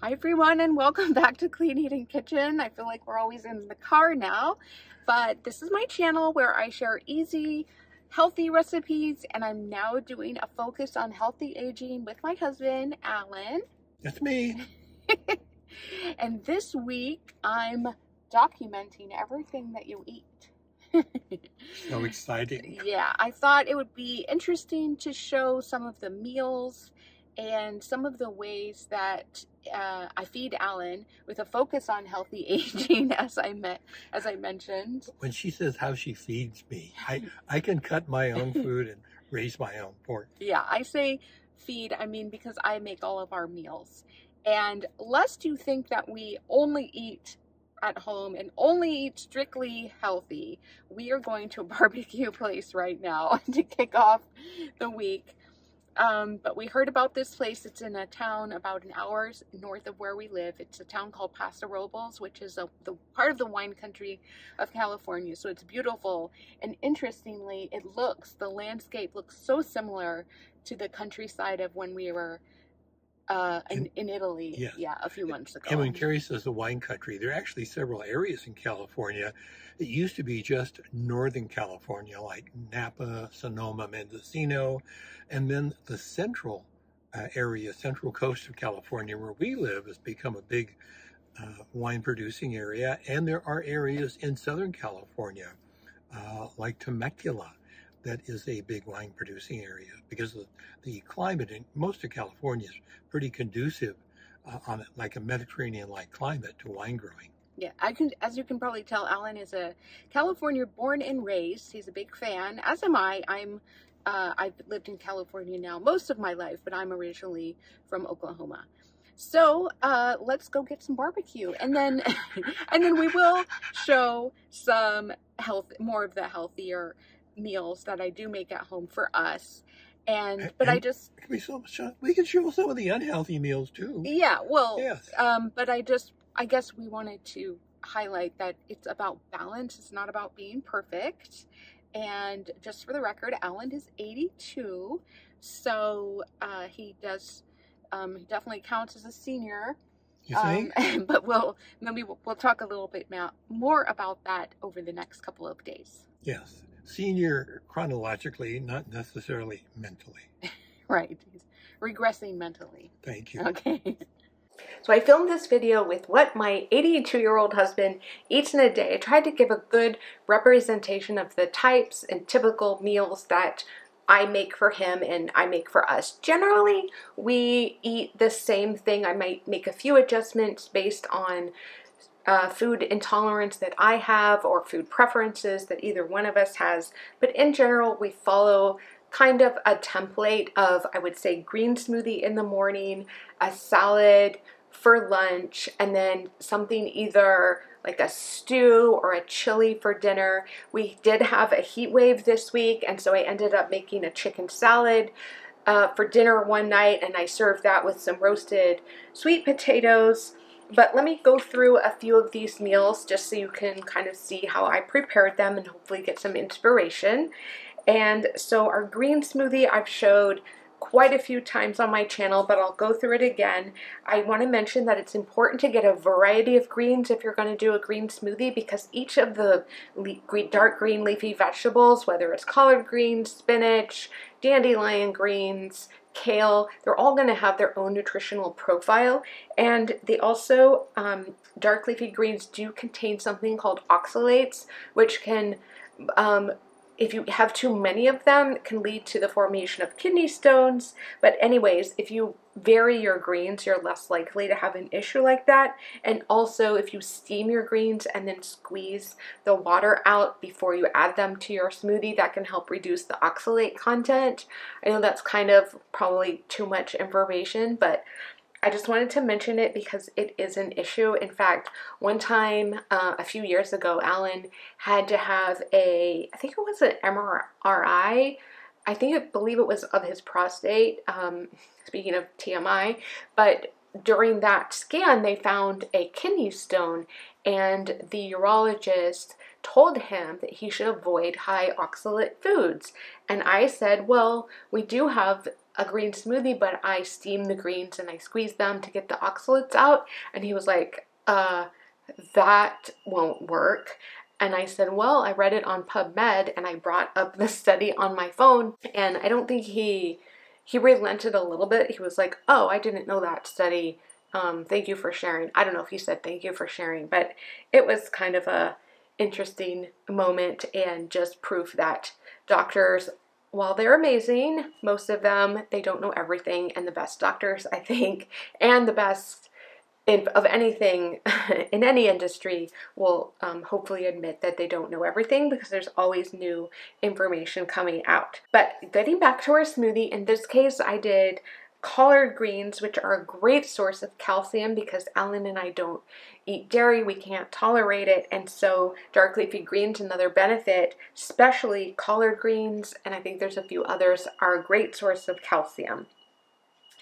Hi everyone, and welcome back to Clean Eating Kitchen. I feel like we're always in the car now, but this is my channel where I share easy, healthy recipes, and I'm now doing a focus on healthy aging with my husband, Alan. That's me. And this week, I'm documenting everything that you eat. So exciting. Yeah, I thought it would be interesting to show some of the meals and some of the ways that I feed Alan with a focus on healthy aging, as I mentioned. When she says how she feeds me, I can cut my own food and raise my own pork. Yeah, I say feed, I mean because I make all of our meals. And lest you think that we only eat at home and only eat strictly healthy, we are going to a barbecue place right now to kick off the week. But we heard about this place. It's in a town about an hour north of where we live. It's a town called Paso Robles, which is the part of the wine country of California. So it's beautiful. And interestingly, the landscape looks so similar to the countryside of when we were in Italy, yes. Yeah, a few months ago. And when Carrie says the wine country, there are actually several areas in California. It used to be just Northern California, like Napa, Sonoma, Mendocino, and then the central area, central coast of California, where we live, has become a big wine producing area. And there are areas in Southern California, like Temecula, that is a big wine producing area because the climate in most of California is pretty conducive on it, like a Mediterranean-like climate to wine growing. Yeah, as you can probably tell, Alan is a California born and raised. He's a big fan, as am I. I've lived in California now most of my life, but I'm originally from Oklahoma. So let's go get some barbecue, and then and then we will show some more of the healthier meals that I do make at home for us. We can show some of the unhealthy meals too. Yeah, well, yes. But I guess we wanted to highlight that it's about balance. It's not about being perfect. And just for the record, Alan is 82, so he definitely counts as a senior. You think? But we'll talk a little bit more about that over the next couple of days. Yes, senior chronologically, not necessarily mentally. Right, he's regressing mentally. Thank you. Okay. So I filmed this video with what my 82-year-old husband eats in a day. I tried to give a good representation of the types and typical meals that I make for him and I make for us. Generally, we eat the same thing. I might make a few adjustments based on food intolerance that I have or food preferences that either one of us has. But in general, we follow kind of a template of, I would say, green smoothie in the morning, a salad for lunch, and then something either like a stew or a chili for dinner. We did have a heat wave this week, and so I ended up making a chicken salad for dinner one night, and I served that with some roasted sweet potatoes. But let me go through a few of these meals just so you can kind of see how I prepared them and hopefully get some inspiration. And so our green smoothie I've showed quite a few times on my channel, but I'll go through it again. I want to mention that it's important to get a variety of greens if you're going to do a green smoothie, because each of the dark green leafy vegetables, whether it's collard greens, spinach, dandelion greens, kale, they're all going to have their own nutritional profile. And they also, dark leafy greens do contain something called oxalates, which can, if you have too many of them, it can lead to the formation of kidney stones. But anyways, if you vary your greens, you're less likely to have an issue like that. And also, if you steam your greens and then squeeze the water out before you add them to your smoothie, that can help reduce the oxalate content. I know that's kind of probably too much information, but I just wanted to mention it because it is an issue. In fact, one time a few years ago, Alan had to have I think it was an MRI. I believe it was of his prostate, speaking of TMI, but during that scan, they found a kidney stone, and the urologist told him that he should avoid high oxalate foods. And I said, well, we do have a green smoothie, but I steam the greens and I squeeze them to get the oxalates out. And he was like, that won't work. And I said, well, I read it on PubMed, and I brought up the study on my phone, and I don't think he relented a little bit. He was like, oh, I didn't know that study. Thank you for sharing. I don't know if he said thank you for sharing, but it was kind of a interesting moment and just proof that doctors, while they're amazing, most of them, they don't know everything. And the best doctors, I think, and the best of anything in any industry will hopefully admit that they don't know everything, because there's always new information coming out. But getting back to our smoothie, in this case, I did collard greens, which are a great source of calcium because Alan and I don't eat dairy. We can't tolerate it. And so dark leafy greens, another benefit, especially collard greens, and I think there's a few others, are a great source of calcium.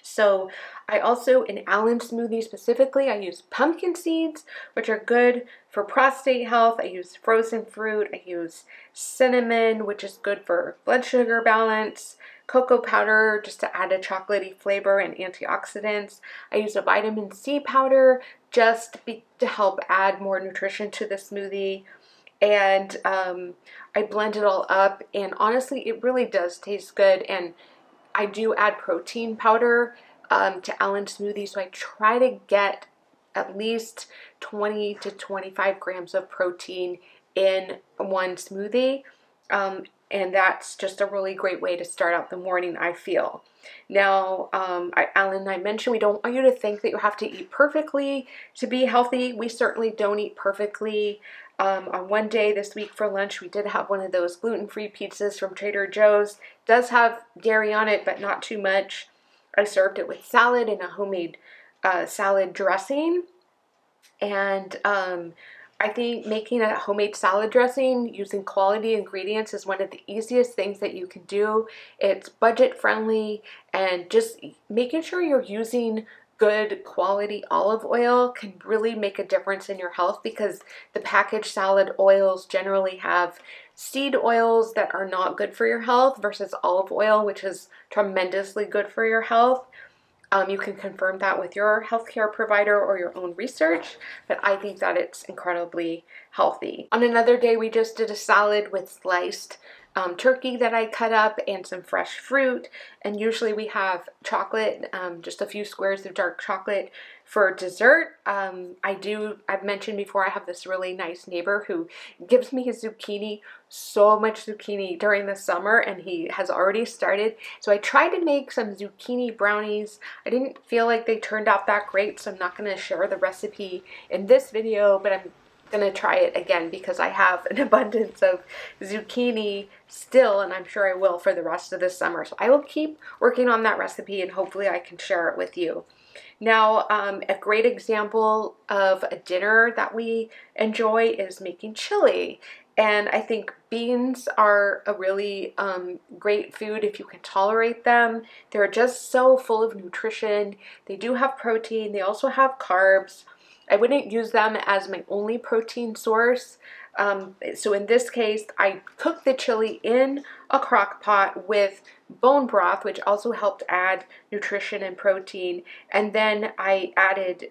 So I also, in Alan's smoothie specifically, I use pumpkin seeds, which are good for prostate health. I use frozen fruit. I use cinnamon, which is good for blood sugar balance. Cocoa powder, just to add a chocolatey flavor and antioxidants. I use a vitamin C powder just to help add more nutrition to the smoothie. And I blend it all up, and honestly, it really does taste good. And I do add protein powder to Alan's smoothie, so I try to get at least 20 to 25 grams of protein in one smoothie, and that's just a really great way to start out the morning, I feel. Now, Alan and I mentioned we don't want you to think that you have to eat perfectly to be healthy. We certainly don't eat perfectly. On one day this week for lunch, we did have one of those gluten-free pizzas from Trader Joe's. It does have dairy on it, but not too much. I served it with salad and a homemade salad dressing. And I think making a homemade salad dressing using quality ingredients is one of the easiest things that you can do. It's budget friendly, and just making sure you're using good quality olive oil can really make a difference in your health, because the packaged salad oils generally have seed oils that are not good for your health versus olive oil, which is tremendously good for your health. You can confirm that with your healthcare provider or your own research, but I think that it's incredibly healthy. On another day, we just did a salad with sliced turkey that I cut up and some fresh fruit, and usually we have chocolate, just a few squares of dark chocolate for dessert. I've mentioned before, I have this really nice neighbor who gives me his zucchini, so much zucchini during the summer, and he has already started. So I tried to make some zucchini brownies. I didn't feel like they turned out that great, so I'm not going to share the recipe in this video, but I'm going to try it again because I have an abundance of zucchini still, and I'm sure I will for the rest of the summer. So I will keep working on that recipe, and hopefully I can share it with you. Now, a great example of a dinner that we enjoy is making chili. And I think beans are a really great food if you can tolerate them. They're just so full of nutrition. They do have protein. They also have carbs. I wouldn't use them as my only protein source. So in this case, I cooked the chili in a crock pot with bone broth, which also helped add nutrition and protein. And then I added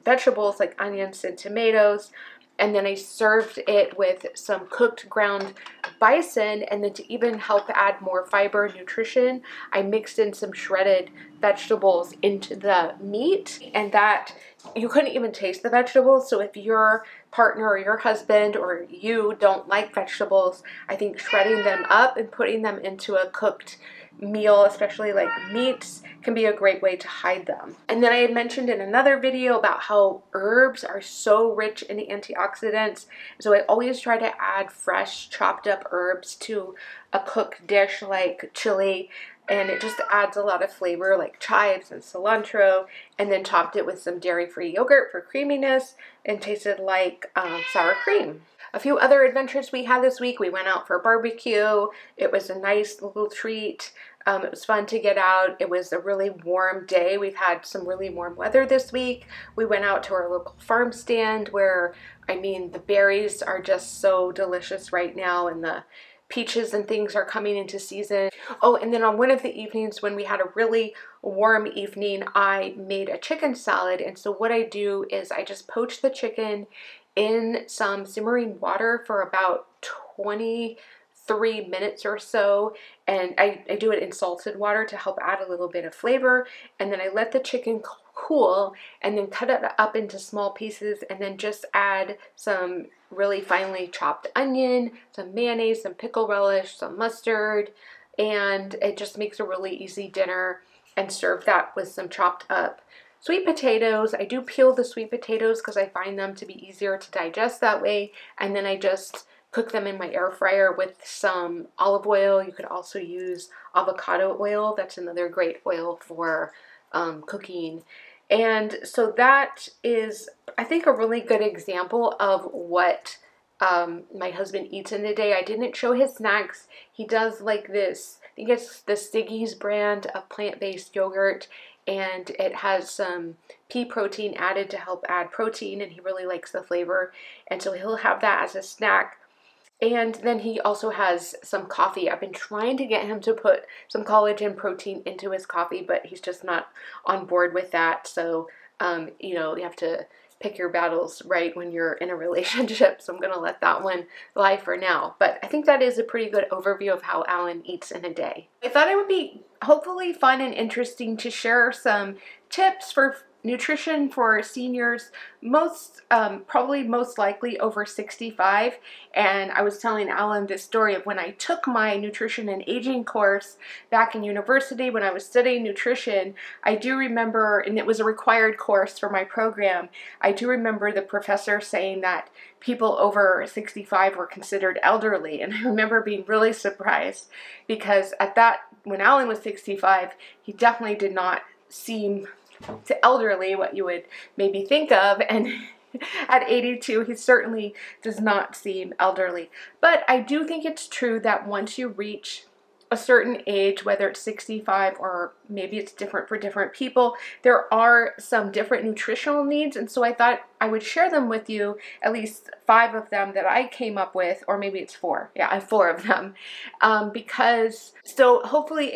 vegetables like onions and tomatoes. And then I served it with some cooked ground bison. And then to even help add more fiber and nutrition, I mixed in some shredded vegetables into the meat. And that, you couldn't even taste the vegetables. So if your partner or your husband or you don't like vegetables, I think shredding them up and putting them into a cooked meal, especially like meats, can be a great way to hide them. And then I had mentioned in another video about how herbs are so rich in antioxidants. So I always try to add fresh chopped up herbs to a cooked dish like chili, and it just adds a lot of flavor, like chives and cilantro, and then topped it with some dairy-free yogurt for creaminess and tasted like sour cream. A few other adventures we had this week. We went out for a barbecue. It was a nice little treat. It was fun to get out. It was a really warm day. We've had some really warm weather this week. We went out to our local farm stand where, I mean, the berries are just so delicious right now, and the peaches and things are coming into season. Oh, and then on one of the evenings when we had a really warm evening, I made a chicken salad. And so what I do is I just poach the chicken in some simmering water for about 23 minutes or so, and I do it in salted water to help add a little bit of flavor, and then I let the chicken cool and then cut it up into small pieces, and then just add some really finely chopped onion, some mayonnaise, some pickle relish, some mustard, and it just makes a really easy dinner, and serve that with some chopped up sweet potatoes. I do peel the sweet potatoes because I find them to be easier to digest that way, and then I just cook them in my air fryer with some olive oil. You could also use avocado oil. That's another great oil for cooking. And so that is, I think, a really good example of what my husband eats in a day. I didn't show his snacks. He does like this, I think it's the Siggy's brand of plant-based yogurt, and it has some pea protein added to help add protein, and he really likes the flavor, and so he'll have that as a snack. And then he also has some coffee. I've been trying to get him to put some collagen protein into his coffee, but he's just not on board with that. So, you know, you have to pick your battles right when you're in a relationship. So I'm going to let that one lie for now. But I think that is a pretty good overview of how Alan eats in a day. I thought it would be hopefully fun and interesting to share some tips for nutrition for seniors, probably most likely over 65. And I was telling Alan this story of when I took my nutrition and aging course back in university when I was studying nutrition. I do remember, and it was a required course for my program, I do remember the professor saying that people over 65 were considered elderly. And I remember being really surprised because when Alan was 65, he definitely did not seem to elderly, what you would maybe think of, and at 82 he certainly does not seem elderly. But I do think it's true that once you reach a certain age, whether it's 65 or maybe it's different for different people, there are some different nutritional needs, and so I thought I would share them with you, at least 5 of them that I came up with, or maybe it's 4. Yeah, I have 4 of them. So hopefully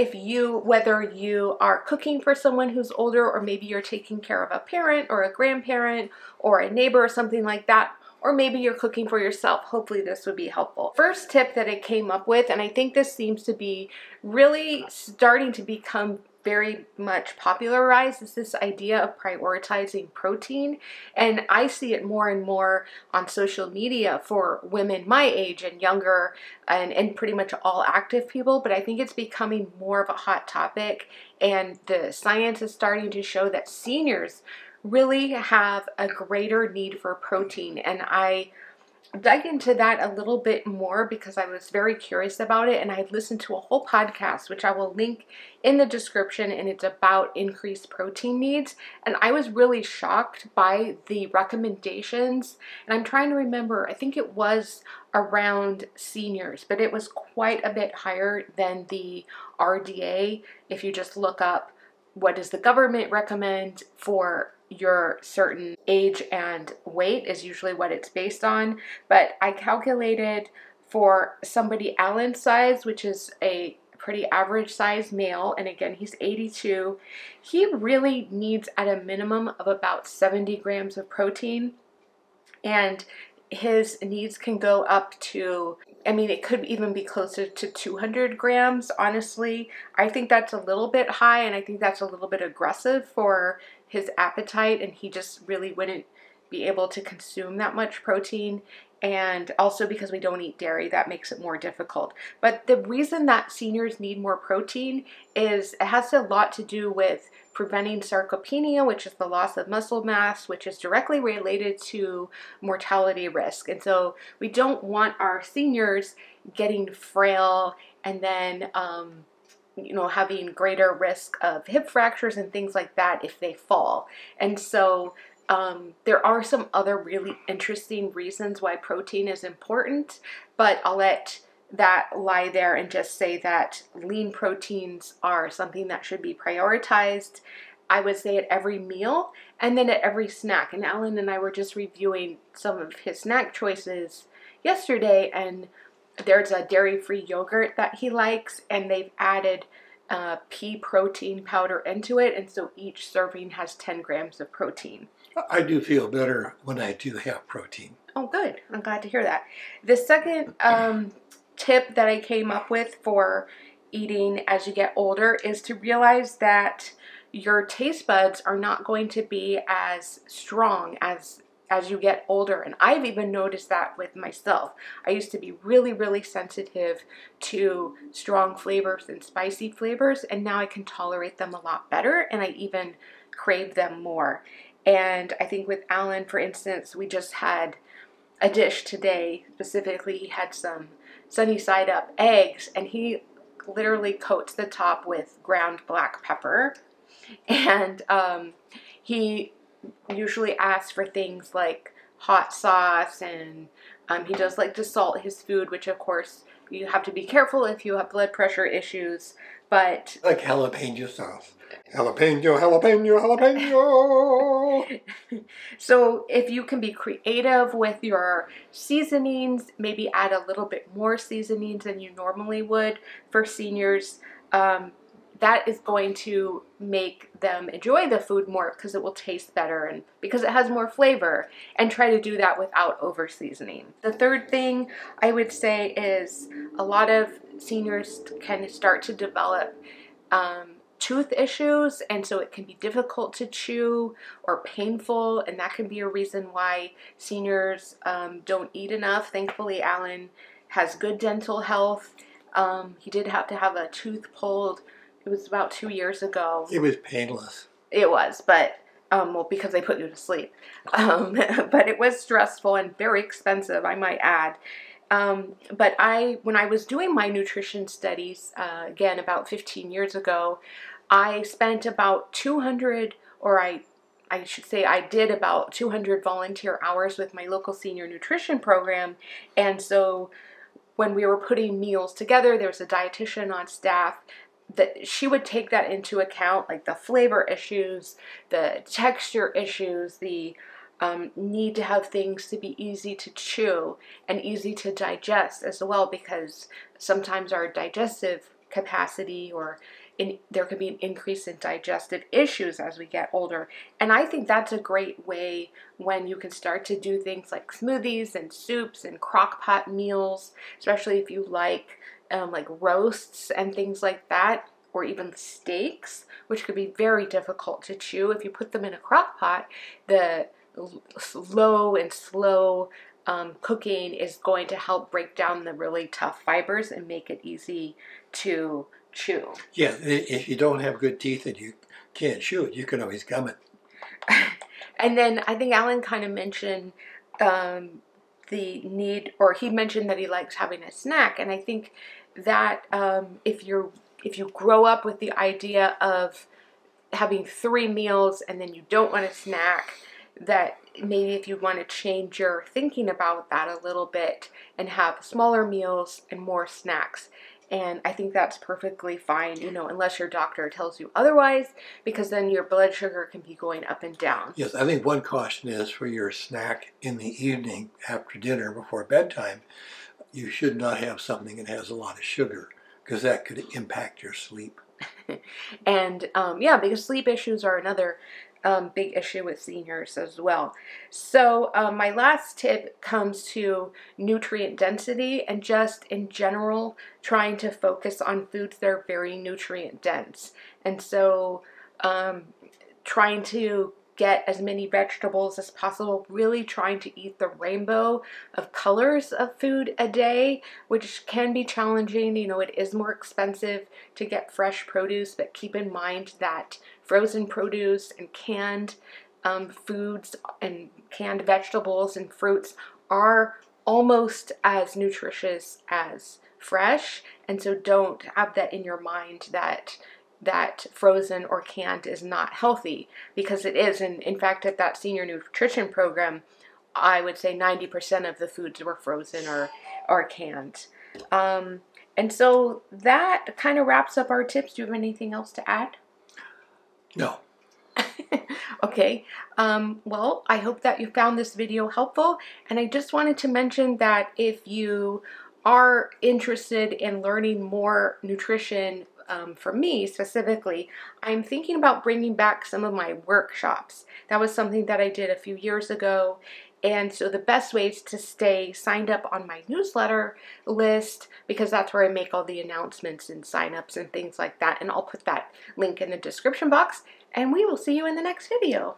whether you are cooking for someone who's older, or maybe you're taking care of a parent or a grandparent or a neighbor or something like that, or maybe you're cooking for yourself, hopefully this would be helpful. First tip that I came up with, and I think this seems to be really starting to become very much popularized, is this idea of prioritizing protein. And I see it more and more on social media for women my age and younger, and pretty much all active people, but I think it's becoming more of a hot topic, and the science is starting to show that seniors really have a greater need for protein. And I dug into that a little bit more because I was very curious about it, and I listened to a whole podcast, which I will link in the description, and it's about increased protein needs. And I was really shocked by the recommendations, and I'm trying to remember, I think it was around seniors, but it was quite a bit higher than the RDA. If you just look up what does the government recommend for your certain age and weight is usually what it's based on. But I calculated for somebody Alan's size, which is a pretty average size male, and again, he's 82, he really needs at a minimum of about 70 grams of protein, and his needs can go up to, I mean, it could even be closer to 200 grams, honestly. I think that's a little bit high, and I think that's a little bit aggressive for his appetite, and he just really wouldn't be able to consume that much protein. And also because we don't eat dairy, that makes it more difficult. But the reason that seniors need more protein is it has a lot to do with preventing sarcopenia, which is the loss of muscle mass, which is directly related to mortality risk. And so we don't want our seniors getting frail and then having greater risk of hip fractures and things like that if they fall. And so there are some other really interesting reasons why protein is important, but I'll let that lie there and just say that lean proteins are something that should be prioritized. I would say at every meal and then at every snack. And Alan and I were just reviewing some of his snack choices yesterday, and there's a dairy-free yogurt that he likes, and they've added pea protein powder into it, and so each serving has 10 grams of protein. I do feel better when I do have protein. Oh, good. I'm glad to hear that. The second tip that I came up with for eating as you get older is to realize that your taste buds are not going to be as strong as you get older. And I've even noticed that with myself. I used to be really, really sensitive to strong flavors and spicy flavors, and now I can tolerate them a lot better, and I even crave them more. And I think with Alan, for instance, we just had a dish today. Specifically, he had some sunny side up eggs, and he literally coats the top with ground black pepper. And he usually asks for things like hot sauce, and he does like to salt his food, which of course you have to be careful if you have blood pressure issues. But like jalapeno sauce. Jalapeno, jalapeno, jalapeno. So if you can be creative with your seasonings, maybe add a little bit more seasonings than you normally would for seniors, that is going to make them enjoy the food more because it will taste better and because it has more flavor, and try to do that without over seasoning. The third thing I would say is a lot of seniors can start to develop tooth issues, and so it can be difficult to chew or painful, and that can be a reason why seniors don't eat enough. Thankfully, Alan has good dental health. He did have to have a tooth pulled. It was about 2 years ago. It was painless. It was, but well, because they put you to sleep. But it was stressful and very expensive, I might add. But when I was doing my nutrition studies, again, about 15 years ago, I spent about 200, or I should say I did about 200 volunteer hours with my local senior nutrition program. And so when we were putting meals together, there was a dietitian on staff that she would take that into account, like the flavor issues, the texture issues, the need to have things to be easy to chew and easy to digest as well, because sometimes our digestive capacity there could be an increase in digestive issues as we get older. And I think that's a great way when you can start to do things like smoothies and soups and crock pot meals, especially if you like roasts and things like that, or even steaks, which could be very difficult to chew. If you put them in a crock pot, the slow cooking is going to help break down the really tough fibers and make it easy to chew. Yeah, if you don't have good teeth and you can't chew it, you can always gum it. And then I think Alan kind of mentioned the need, or he mentioned that he likes having a snack, and I think that if you grow up with the idea of having 3 meals and then you don't want a snack, that maybe if you want to change your thinking about that a little bit and have smaller meals and more snacks. And I think that's perfectly fine, unless your doctor tells you otherwise, because then your blood sugar can be going up and down. Yes, I think one caution is for your snack in the evening after dinner before bedtime, you should not have something that has a lot of sugar, because that could impact your sleep. And yeah, because sleep issues are another big issue with seniors as well. So my last tip comes to nutrient density, and just in general trying to focus on foods that are very nutrient dense. And so trying to get as many vegetables as possible, really trying to eat the rainbow of colors of food a day, which can be challenging. It is more expensive to get fresh produce, but keep in mind that frozen produce and canned foods and canned vegetables and fruits are almost as nutritious as fresh. And so don't have that in your mind that frozen or canned is not healthy, because it is. And in fact, at that senior nutrition program, I would say 90% of the foods were frozen or canned. And so that kind of wraps up our tips. Do you have anything else to add? No. Okay. Well, I hope that you found this video helpful. And I just wanted to mention that if you are interested in learning more nutrition, for me specifically, I'm thinking about bringing back some of my workshops. That was something that I did a few years ago. And so the best way is to stay signed up on my newsletter list, because that's where I make all the announcements and signups and things like that. And I'll put that link in the description box, and we will see you in the next video.